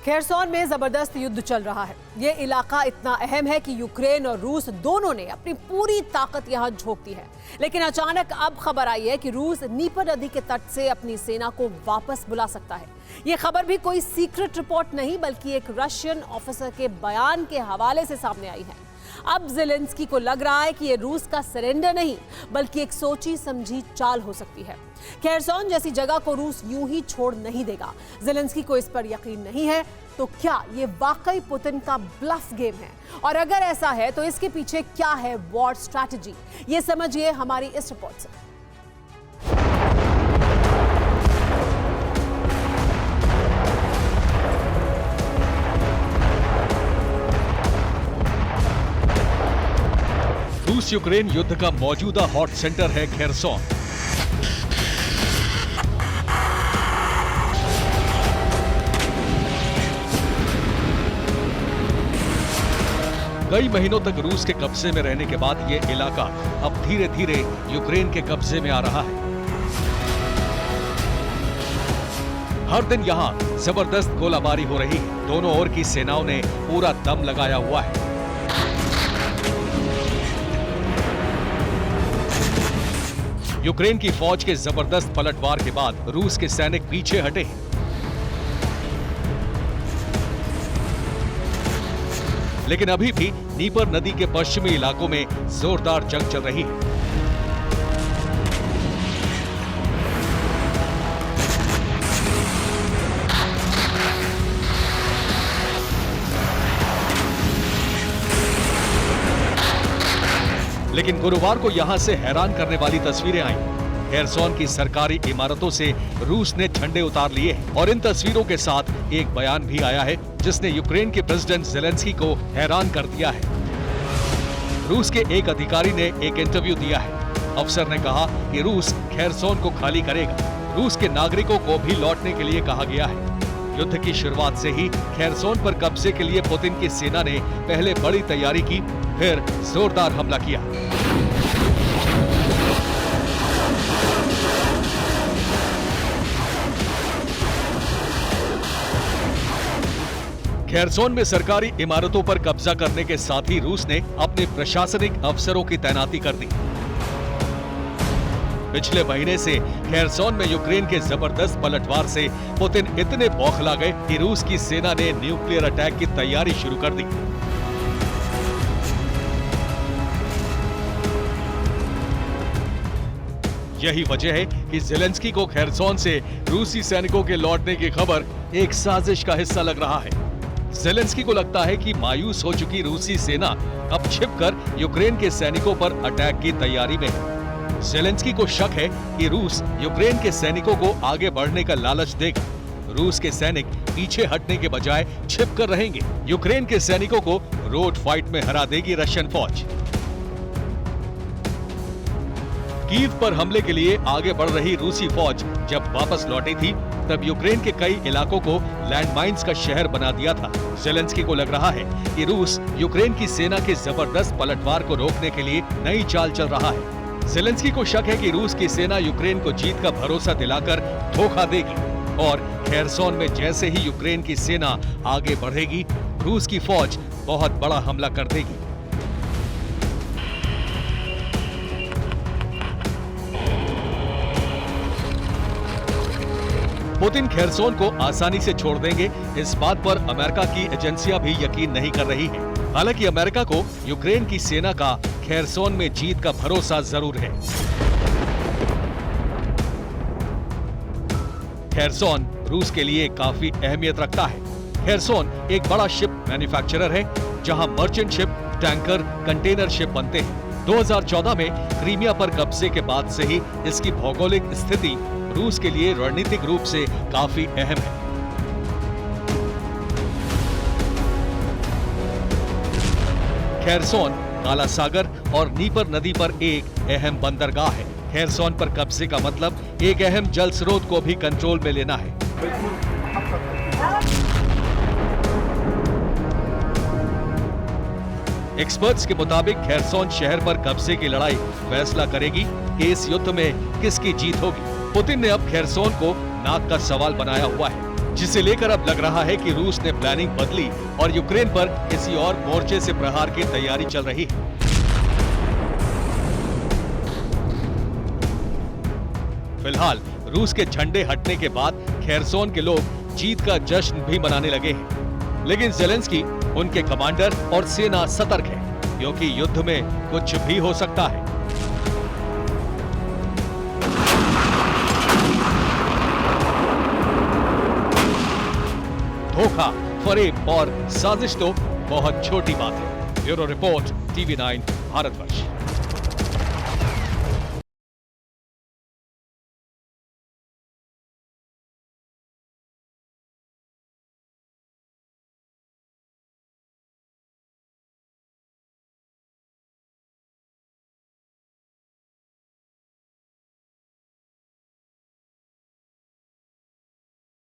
Kherson में जबरदस्त युद्ध चल रहा है। ये इलाका इतना अहम है कि यूक्रेन और रूस दोनों ने अपनी पूरी ताकत यहां झोंक दी है। लेकिन अचानक अब खबर आई है कि रूस नीपर नदी के तट से अपनी सेना को वापस बुला सकता है। ये खबर भी कोई सीक्रेट रिपोर्ट नहीं बल्कि एक रशियन ऑफिसर के बयान के हवाले से सामने आई है। अब ज़ेलेंस्की को लग रहा है कि ये रूस का सरेंडर नहीं बल्कि एक सोची समझी चाल हो सकती है। खेरसोन जैसी जगह को रूस यूं ही छोड़ नहीं देगा। ज़ेलेंस्की को इस पर यकीन नहीं है। तो क्या ये वाकई पुतिन का ब्लफ गेम है? और अगर ऐसा है तो इसके पीछे क्या है वॉर स्ट्रैटेजी? ये समझिए हमारी इस रिपोर्ट से। रूस यूक्रेन युद्ध का मौजूदा हॉट सेंटर है खेरसोन। कई महीनों तक रूस के कब्जे में रहने के बाद यह इलाका अब धीरे धीरे यूक्रेन के कब्जे में आ रहा है। हर दिन यहां जबरदस्त गोलाबारी हो रही है। दोनों ओर की सेनाओं ने पूरा दम लगाया हुआ है। यूक्रेन की फौज के जबरदस्त पलटवार के बाद रूस के सैनिक पीछे हटे हैं। लेकिन अभी भी नीपर नदी के पश्चिमी इलाकों में जोरदार जंग चल रही है। लेकिन गुरुवार को यहां से हैरान करने वाली तस्वीरें आईं। खेरसोन की सरकारी इमारतों से रूस ने झंडे उतार लिए हैं और इन तस्वीरों के साथ एक बयान भी आया है जिसने यूक्रेन के प्रेसिडेंट ज़ेलेंस्की को हैरान कर दिया है। रूस के एक अधिकारी ने एक इंटरव्यू दिया है। अफसर ने कहा कि रूस खेरसोन को खाली करेगा। रूस के नागरिकों को भी लौटने के लिए कहा गया है। युद्ध की शुरुआत से ही खेरसोन पर कब्जे के लिए पुतिन की सेना ने पहले बड़ी तैयारी की, फिर जोरदार हमला किया। खेरसोन में सरकारी इमारतों पर कब्जा करने के साथ ही रूस ने अपने प्रशासनिक अफसरों की तैनाती कर दी। पिछले महीने से खेरसोन में यूक्रेन के जबरदस्त पलटवार से पुतिन इतने बौखला गए कि रूस की सेना ने न्यूक्लियर अटैक की तैयारी शुरू कर दी। यही वजह है कि ज़ेलेंस्की को खेरसोन से रूसी सैनिकों के लौटने की खबर एक साजिश का हिस्सा लग रहा है। ज़ेलेंस्की को लगता है कि मायूस हो चुकी रूसी सेना अब छिपकर यूक्रेन के सैनिकों पर अटैक की तैयारी में है। ज़ेलेंस्की को शक है कि रूस यूक्रेन के सैनिकों को आगे बढ़ने का लालच देगा। रूस के सैनिक पीछे हटने के बजाय छिपकर रहेंगे। यूक्रेन के सैनिकों को रोड फाइट में हरा देगी रशियन फौज। कीव पर हमले के लिए आगे बढ़ रही रूसी फौज जब वापस लौटी थी तब यूक्रेन के कई इलाकों को लैंडमाइंस का शहर बना दिया था। ज़ेलेंस्की को लग रहा है कि रूस यूक्रेन की सेना के जबरदस्त पलटवार को रोकने के लिए नई चाल चल रहा है। ज़ेलेंस्की को शक है कि रूस की सेना यूक्रेन को जीत का भरोसा दिलाकर धोखा देगी और खेरसोन में जैसे ही यूक्रेन की सेना आगे बढ़ेगी, रूस की फौज बहुत बड़ा हमला कर देगी। पुतिन खेरसोन को आसानी से छोड़ देंगे, इस बात पर अमेरिका की एजेंसियां भी यकीन नहीं कर रही हैं। हालांकि अमेरिका को यूक्रेन की सेना का खेरसोन में जीत का भरोसा जरूर है। खेरसोन रूस के लिए काफी अहमियत रखता है। खेरसोन एक बड़ा शिप मैन्युफैक्चरर है जहां merchant ship, tanker, container ship बनते हैं। 2014 में क्रीमिया पर कब्जे के बाद से ही इसकी भौगोलिक स्थिति रूस के लिए रणनीतिक रूप से काफी अहम है। खेरसोन काला सागर और नीपर नदी पर एक अहम बंदरगाह है। खेरसोन पर कब्जे का मतलब एक अहम जल स्रोत को भी कंट्रोल में लेना है। एक्सपर्ट्स के मुताबिक खेरसोन शहर पर कब्जे की लड़ाई फैसला करेगी कि इस युद्ध में किसकी जीत होगी। पुतिन ने अब खेरसोन को नाक का सवाल बनाया हुआ है। जिसे लेकर अब लग रहा है कि रूस ने प्लानिंग बदली और यूक्रेन पर किसी और मोर्चे से प्रहार की तैयारी चल रही है। फिलहाल रूस के झंडे हटने के बाद खेरसोन के लोग जीत का जश्न भी मनाने लगे हैं। लेकिन ज़ेलेंस्की, उनके कमांडर और सेना सतर्क है, क्योंकि युद्ध में कुछ भी हो सकता है। धोखा, फरेब और साजिश तो बहुत छोटी बात है। Bureau report, TV9 Bharatvarsh.